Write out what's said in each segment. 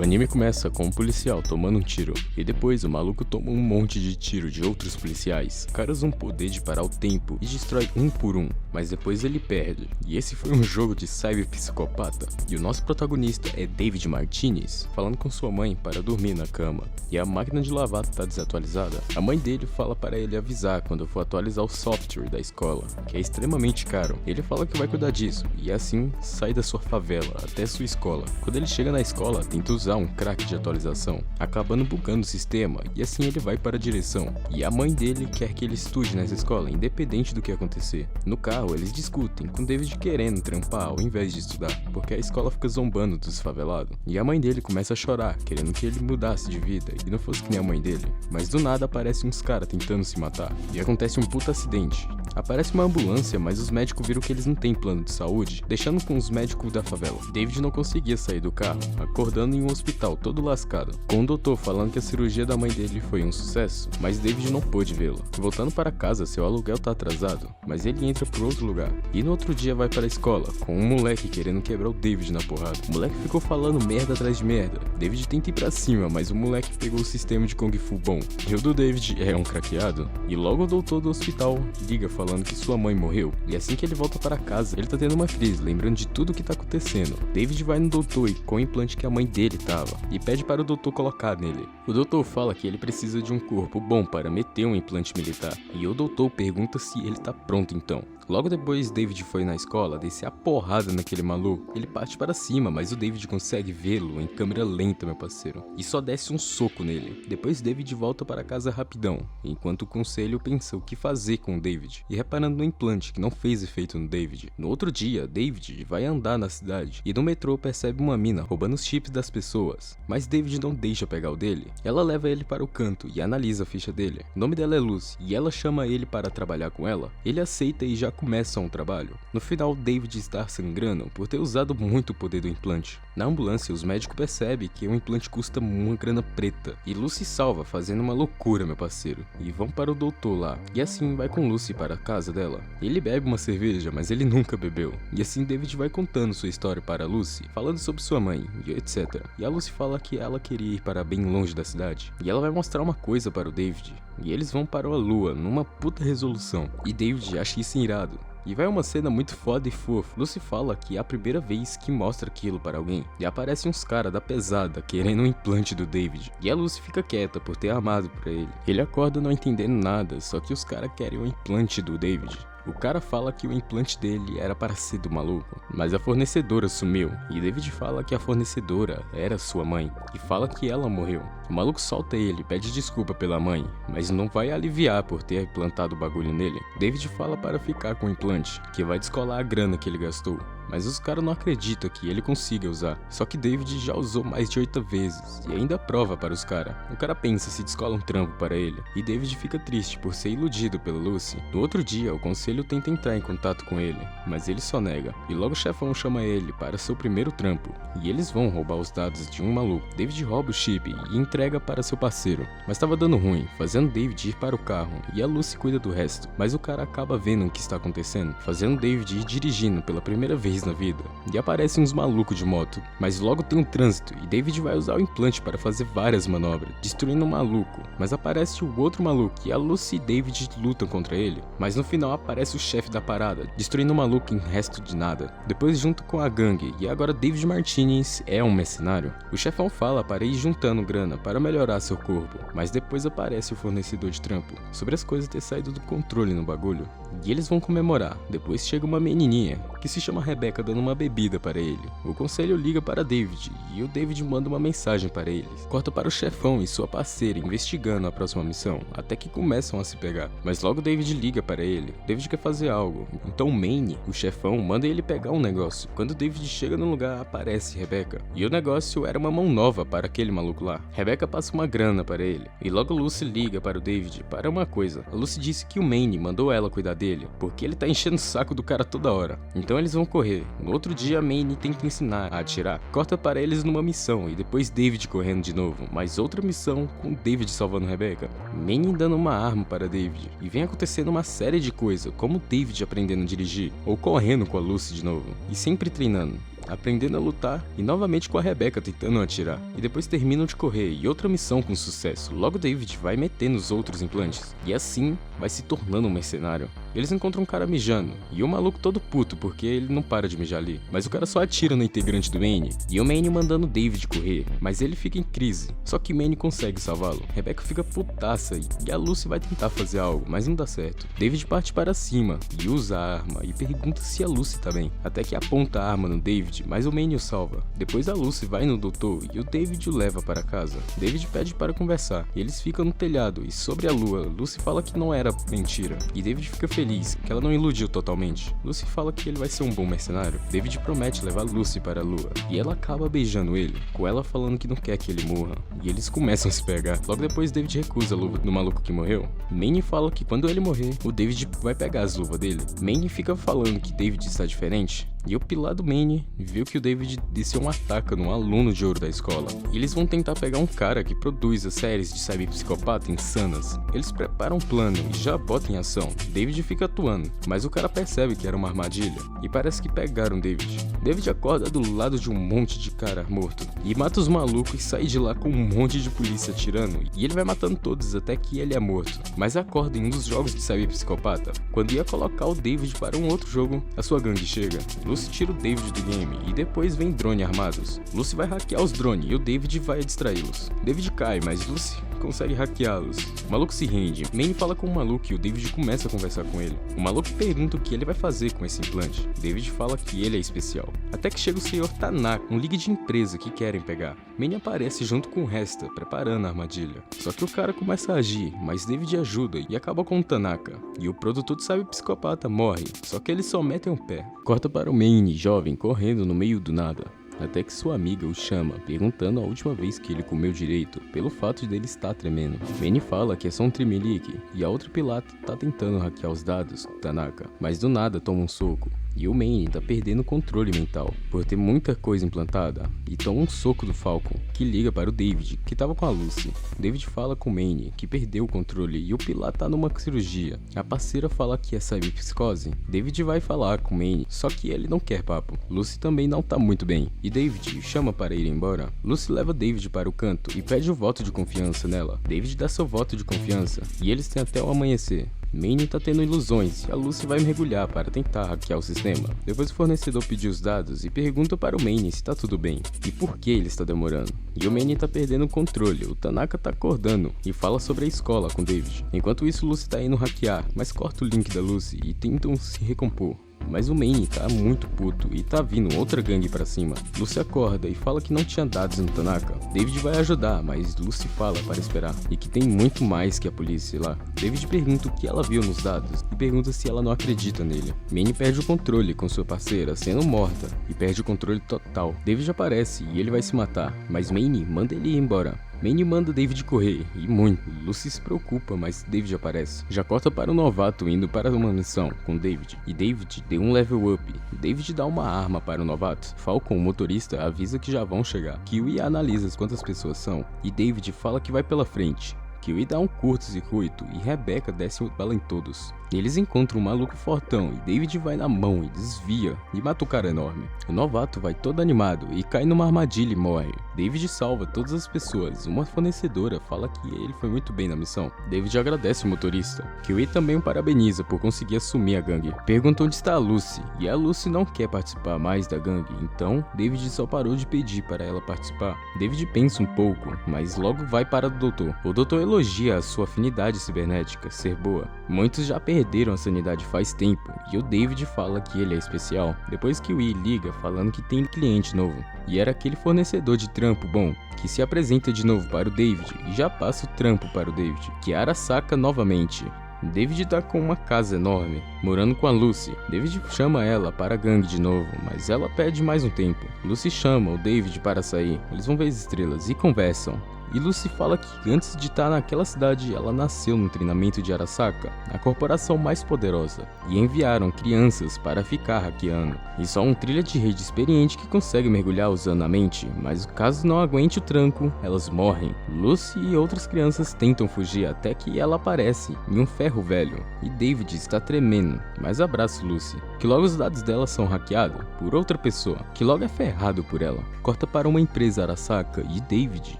O anime começa com um policial tomando um tiro, e depois o maluco toma um monte de tiro de outros policiais. O cara usa um poder de parar o tempo e destrói um por um, mas depois ele perde. E esse foi um jogo de cyberpsicopata. E o nosso protagonista é David Martinez, falando com sua mãe para dormir na cama. E a máquina de lavar tá desatualizada. A mãe dele fala para ele avisar quando for atualizar o software da escola, que é extremamente caro. Ele fala que vai cuidar disso, e assim sai da sua favela até sua escola. Quando ele chega na escola, tenta usar um crack de atualização, acabando bugando o sistema, e assim ele vai para a direção. E a mãe dele quer que ele estude nessa escola, independente do que acontecer. No carro, eles discutem, com David querendo trampar ao invés de estudar, porque a escola fica zombando dos favelados. E a mãe dele começa a chorar, querendo que ele mudasse de vida e não fosse que nem a mãe dele. Mas do nada aparecem uns caras tentando se matar, e acontece um puta acidente. Aparece uma ambulância, mas os médicos viram que eles não têm plano de saúde, deixando com os médicos da favela. David não conseguia sair do carro, acordando em um hospital todo lascado, com o doutor falando que a cirurgia da mãe dele foi um sucesso, mas David não pôde vê-la. Voltando para casa, seu aluguel tá atrasado, mas ele entra por outro lugar. E no outro dia vai para a escola, com um moleque querendo quebrar o David na porrada. O moleque ficou falando merda atrás de merda. David tenta ir pra cima, mas o moleque pegou o sistema de Kung Fu bom. E o do David é um craqueado. E logo o doutor do hospital liga falando que sua mãe morreu. E assim que ele volta para casa, ele tá tendo uma crise, lembrando de tudo que tá acontecendo. David vai no doutor e com o implante que a mãe dele tava, e pede para o doutor colocar nele. O doutor fala que ele precisa de um corpo bom para meter um implante militar. E o doutor pergunta se ele tá pronto então. Logo depois, David foi na escola descer a porrada naquele maluco. Ele parte para cima, mas o David consegue vê-lo em câmera lenta, meu parceiro, e só desce um soco nele. Depois David volta para casa rapidão, enquanto o conselho pensa o que fazer com o David, e reparando no implante que não fez efeito no David. No outro dia, David vai andar na cidade, e no metrô percebe uma mina roubando os chips das pessoas, mas David não deixa pegar o dele. Ela leva ele para o canto e analisa a ficha dele. O nome dela é Lucy, e ela chama ele para trabalhar com ela. Ele aceita e já começam o trabalho. No final, David está sangrando por ter usado muito o poder do implante. Na ambulância, os médicos percebem que o implante custa uma grana preta, e Lucy salva, fazendo uma loucura, meu parceiro, e vão para o doutor lá, e assim vai com Lucy para a casa dela. Ele bebe uma cerveja, mas ele nunca bebeu, e assim David vai contando sua história para Lucy, falando sobre sua mãe, e etc. E a Lucy fala que ela queria ir para bem longe da cidade, e ela vai mostrar uma coisa para o David, e eles vão para a lua, numa puta resolução, e David acha isso irado. E vai uma cena muito foda e fofa. Lucy fala que é a primeira vez que mostra aquilo para alguém. E aparecem uns caras da pesada querendo um implante do David. E a Lucy fica quieta por ter amado pra ele. Ele acorda não entendendo nada, só que os caras querem o implante do David. O cara fala que o implante dele era para ser do maluco, mas a fornecedora sumiu, e David fala que a fornecedora era sua mãe, e fala que ela morreu. O maluco solta ele, pede desculpa pela mãe, mas não vai aliviar por ter implantado o bagulho nele. David fala para ficar com o implante, que vai descolar a grana que ele gastou. Mas os caras não acreditam que ele consiga usar. Só que David já usou mais de 8 vezes e ainda prova para os caras. O cara pensa se descola um trampo para ele, e David fica triste por ser iludido pela Lucy. No outro dia, o conselho tenta entrar em contato com ele, mas ele só nega. E logo o chefão chama ele para seu primeiro trampo, e eles vão roubar os dados de um maluco. David rouba o chip e entrega para seu parceiro, mas estava dando ruim, fazendo David ir para o carro, e a Lucy cuida do resto. Mas o cara acaba vendo o que está acontecendo, fazendo David ir dirigindo pela primeira vez na vida, e aparecem uns malucos de moto, mas logo tem um trânsito e David vai usar o implante para fazer várias manobras, destruindo um maluco, mas aparece o outro maluco e a Lucy e David lutam contra ele, mas no final aparece o chefe da parada, destruindo o maluco em resto de nada, depois junto com a gangue, e agora David Martinez é um mercenário. O chefão fala para ir juntando grana para melhorar seu corpo, mas depois aparece o fornecedor de trampo, sobre as coisas ter saído do controle no bagulho, e eles vão comemorar. Depois chega uma menininha, que se chama Rebecca, dando uma bebida para ele. O conselho liga para David, e o David manda uma mensagem para eles. Corta para o chefão e sua parceira investigando a próxima missão, até que começam a se pegar. Mas logo David liga para ele. David quer fazer algo, então Manny, o chefão, manda ele pegar um negócio. Quando David chega no lugar, aparece Rebecca, e o negócio era uma mão nova para aquele maluco lá. Rebecca passa uma grana para ele, e logo Lucy liga para o David para uma coisa. A Lucy disse que o Manny mandou ela cuidar dele, porque ele tá enchendo o saco do cara toda hora. Então eles vão correr. No outro dia, Manny tenta ensinar a atirar. Corta para eles numa missão, e depois David correndo de novo. Mas outra missão com David salvando Rebecca. Manny dando uma arma para David. E vem acontecendo uma série de coisas, como David aprendendo a dirigir, ou correndo com a Lucy de novo, e sempre treinando. aprendendo a lutar e novamente com a Rebecca tentando atirar. E depois terminam de correr e outra missão com sucesso. Logo David vai metendo os outros implantes e assim vai se tornando um mercenário. Eles encontram um cara mijando e o maluco todo puto porque ele não para de mijar ali. Mas o cara só atira no integrante do Manny e o Manny mandando o David correr, mas ele fica em crise. Só que Manny consegue salvá-lo. Rebecca fica putaça e a Lucy vai tentar fazer algo, mas não dá certo. David parte para cima e usa a arma e pergunta se a Lucy tá bem. Até que aponta a arma no David, mas o Manny o salva. Depois a Lucy vai no doutor e o David o leva para casa. David pede para conversar e eles ficam no telhado e sobre a lua, Lucy fala que não era mentira. E David fica feliz, que ela não iludiu totalmente. Lucy fala que ele vai ser um bom mercenário. David promete levar Lucy para a lua e ela acaba beijando ele, com ela falando que não quer que ele morra. E eles começam a se pegar. Logo depois David recusa a luva do maluco que morreu. Manny fala que quando ele morrer, o David vai pegar as luvas dele. Manny fica falando que David está diferente. E o pilar do Manny viu que o David desceu um ataque num aluno de ouro da escola. E eles vão tentar pegar um cara que produz as séries de cyberpsicopata insanas. Eles preparam um plano e já botam em ação. David fica atuando, mas o cara percebe que era uma armadilha e parece que pegaram David. David acorda do lado de um monte de cara morto e mata os malucos e sai de lá com um monte de polícia atirando. E ele vai matando todos até que ele é morto. Mas acorda em um dos jogos de cyberpsicopata. Quando ia colocar o David para um outro jogo, a sua gangue chega. Lucy tira o David do game e depois vem drone armados. Lucy vai hackear os drones e o David vai distraí-los. David cai, mas Lucy consegue hackeá-los. O maluco se rende. Manny fala com o maluco e o David começa a conversar com ele. O maluco pergunta o que ele vai fazer com esse implante. David fala que ele é especial. Até que chega o Sr. Tanaka, um ligue de empresa que querem pegar. Manny aparece junto com o Resta, preparando a armadilha. Só que o cara começa a agir, mas David ajuda e acaba com o Tanaka. E o produtor do Cyberpsicopata morre, só que eles só metem o pé. Corta para o Manny, jovem, correndo no meio do nada. Até que sua amiga o chama, perguntando a última vez que ele comeu direito, pelo fato de ele estar tremendo. Manny fala que é só um tremelique, e a outra pilata tá tentando hackear os dados do Tanaka, mas do nada toma um soco. E o Manny tá perdendo o controle mental, por ter muita coisa implantada, e toma um soco do Falcon, que liga para o David, que tava com a Lucy. David fala com o Manny, que perdeu o controle e o pilar tá numa cirurgia. A parceira fala que é cyberpsicose. David vai falar com o Manny, só que ele não quer papo. Lucy também não tá muito bem, e David o chama para ir embora. Lucy leva David para o canto e pede o voto de confiança nela. David dá seu voto de confiança, e eles têm até o amanhecer. Manny tá tendo ilusões e a Lucy vai mergulhar para tentar hackear o sistema. Depois o fornecedor pediu os dados e pergunta para o Manny se tá tudo bem e por que ele está demorando. E o Manny tá perdendo o controle, o Tanaka tá acordando e fala sobre a escola com David. Enquanto isso, Lucy tá indo hackear, mas corta o link da Lucy e tentam se recompor. Mas o Manny tá muito puto e tá vindo outra gangue pra cima. Lucy acorda e fala que não tinha dados no Tanaka. David vai ajudar, mas Lucy fala para esperar e que tem muito mais que a polícia lá. David pergunta o que ela viu nos dados e pergunta se ela não acredita nele. Manny perde o controle com sua parceira sendo morta e perde o controle total. David aparece e ele vai se matar, mas Manny manda ele ir embora. Manny manda David correr, e muito. Lucy se preocupa, mas David aparece. Já corta para o novato indo para uma missão com David, e David deu um level up. David dá uma arma para o novato. Falcon, o motorista, avisa que já vão chegar. Kiwi analisa quantas pessoas são, e David fala que vai pela frente. Kiwi dá um curto-circuito e Rebecca desce bala em todos. Eles encontram um maluco fortão e David vai na mão e desvia e mata o cara enorme. O novato vai todo animado e cai numa armadilha e morre. David salva todas as pessoas. Uma fornecedora fala que ele foi muito bem na missão. David agradece o motorista. Kiwi também o parabeniza por conseguir assumir a gangue. Pergunta onde está a Lucy e a Lucy não quer participar mais da gangue, então David só parou de pedir para ela participar. David pensa um pouco, mas logo vai para o doutor. O doutor elogia a sua afinidade cibernética ser boa. Muitos já perderam a sanidade faz tempo e o David fala que ele é especial. Depois que o Kiwi liga falando que tem cliente novo e era aquele fornecedor de trampo bom que se apresenta de novo para o David e já passa o trampo para o David, que Arasaka novamente. David tá com uma casa enorme, morando com a Lucy. David chama ela para a gangue de novo, mas ela pede mais um tempo. Lucy chama o David para sair, eles vão ver as estrelas e conversam. E Lucy fala que antes de estar naquela cidade, ela nasceu no treinamento de Arasaka, a corporação mais poderosa, e enviaram crianças para ficar hackeando. E só um trilha de rede experiente que consegue mergulhar usando a mente, mas caso não aguente o tranco, elas morrem. Lucy e outras crianças tentam fugir até que ela aparece em um ferro velho, e David está tremendo, mas abraça Lucy, que logo os dados dela são hackeados por outra pessoa, que logo é ferrado por ela. Corta para uma empresa Arasaka e David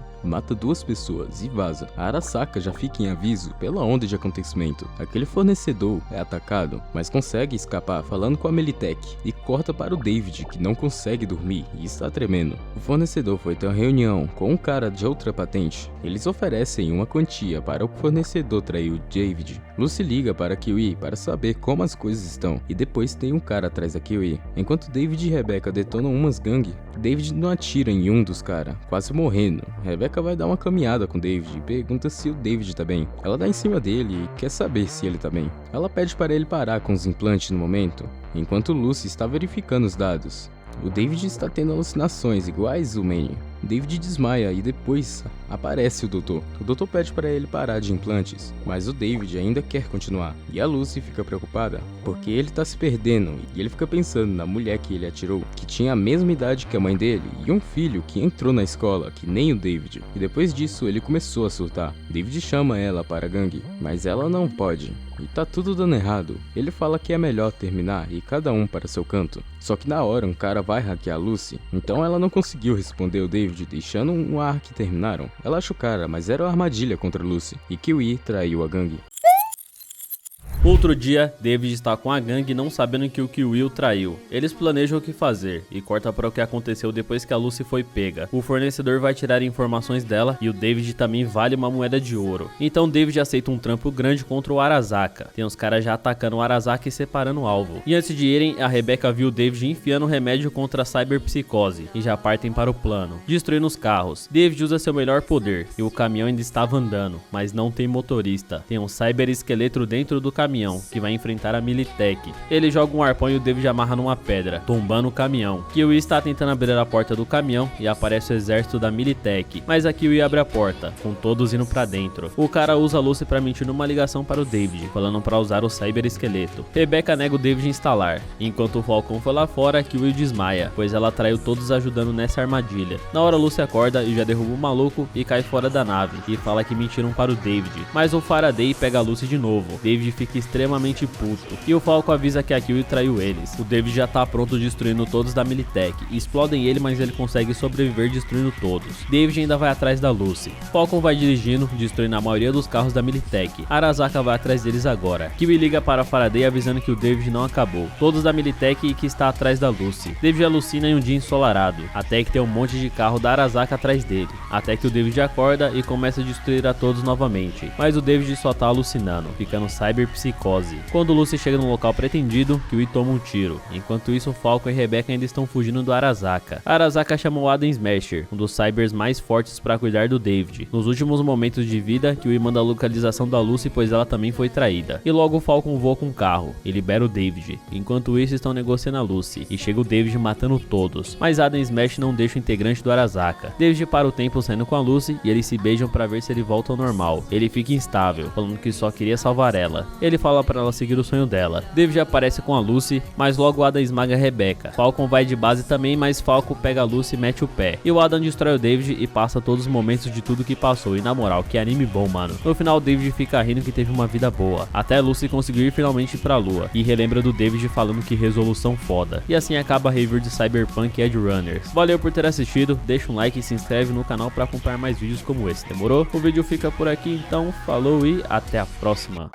mata 2 pessoas e vaza. A Arasaka já fica em aviso pela onda de acontecimento. Aquele fornecedor é atacado, mas consegue escapar falando com a Militech, e corta para o David, que não consegue dormir e está tremendo. O fornecedor foi ter uma reunião com um cara de outra patente. Eles oferecem uma quantia para o fornecedor trair o David. Lucy liga para Kiwi para saber como as coisas estão, e depois tem um cara atrás da Kiwi. Enquanto David e Rebecca detonam umas gangues, David não atira em um dos caras, quase morrendo. Rebecca vai dar uma caminhada com David e pergunta se o David tá bem. Ela dá em cima dele e quer saber se ele tá bem. Ela pede para ele parar com os implantes no momento, enquanto Lucy está verificando os dados. O David está tendo alucinações iguais ao Manny. David desmaia e depois aparece o doutor. O doutor pede para ele parar de implantes, mas o David ainda quer continuar. E a Lucy fica preocupada, porque ele está se perdendo e ele fica pensando na mulher que ele atirou, que tinha a mesma idade que a mãe dele, e um filho que entrou na escola, que nem o David. E depois disso ele começou a surtar. David chama ela para a gangue, mas ela não pode. E tá tudo dando errado. Ele fala que é melhor terminar e cada um para seu canto. Só que na hora um cara vai hackear a Lucy, então ela não conseguiu responder o David, deixando um ar que terminaram. Ela acha o cara, mas era uma armadilha contra Lucy, e Kiwi traiu a gangue. Outro dia, David está com a gangue não sabendo que o Kiwi o traiu. Eles planejam o que fazer e corta para o que aconteceu depois que a Lucy foi pega. O fornecedor vai tirar informações dela e o David também vale uma moeda de ouro. Então David aceita um trampo grande contra o Arasaka. Tem os caras já atacando o Arasaka e separando o alvo. E antes de irem, a Rebecca viu o David enfiando remédio contra a cyberpsicose e já partem para o plano, destruindo os carros. David usa seu melhor poder e o caminhão ainda estava andando, mas não tem motorista. Tem um cyberesqueleto dentro do caminhão que vai enfrentar a Militech. Ele joga um arpão e o David amarra numa pedra, tombando o caminhão. Kiwi está tentando abrir a porta do caminhão e aparece o exército da Militech, mas a Kiwi abre a porta, com todos indo pra dentro. O cara usa a Lucy pra mentir numa ligação para o David, falando pra usar o cyberesqueleto. Rebecca nega o David instalar, enquanto o Falcon foi lá fora, Kiwi desmaia, pois ela traiu todos ajudando nessa armadilha. Na hora Lucy acorda e já derruba o maluco e cai fora da nave, e fala que mentiram para o David, mas o Faraday pega a Lucy de novo. David fica extremamente puto, e o Falcon avisa que a Kiwi traiu eles. O David já tá pronto destruindo todos da Militech, explodem ele, mas ele consegue sobreviver destruindo todos. David ainda vai atrás da Lucy. Falcon vai dirigindo, destruindo a maioria dos carros da Militech. Arasaka vai atrás deles agora. Kiwi liga para Faraday avisando que o David não acabou, todos da Militech e que está atrás da Lucy. David alucina em um dia ensolarado, até que tem um monte de carro da Arasaka atrás dele, até que o David acorda e começa a destruir a todos novamente, mas o David só tá alucinando, ficando cyberpsicose. Quando Lucy chega no local pretendido, Kiwi toma um tiro. Enquanto isso, Falcon e Rebecca ainda estão fugindo do Arasaka. A Arasaka chamou Adam Smasher, um dos cybers mais fortes para cuidar do David. Nos últimos momentos de vida, Kiwi manda a localização da Lucy, pois ela também foi traída. E logo o Falcon voa com um carro e libera o David. Enquanto isso, estão negociando a Lucy e chega o David matando todos. Mas Adam Smash não deixa o integrante do Arasaka. David para o tempo saindo com a Lucy e eles se beijam para ver se ele volta ao normal. Ele fica instável, falando que só queria salvar ela. Ele fala para ela seguir o sonho dela. David aparece com a Lucy, mas logo Adam esmaga a Rebecca. Falcon vai de base também, mas Falcon pega a Lucy e mete o pé. E o Adam destrói o David e passa todos os momentos de tudo que passou. E na moral, que anime bom, mano. No final, o David fica rindo que teve uma vida boa, até Lucy conseguir finalmente ir pra lua. E relembra do David falando que resolução foda. E assim acaba a review de Cyberpunk Edge Runners. Valeu por ter assistido, deixa um like e se inscreve no canal pra acompanhar mais vídeos como esse, demorou? O vídeo fica por aqui, então falou e até a próxima.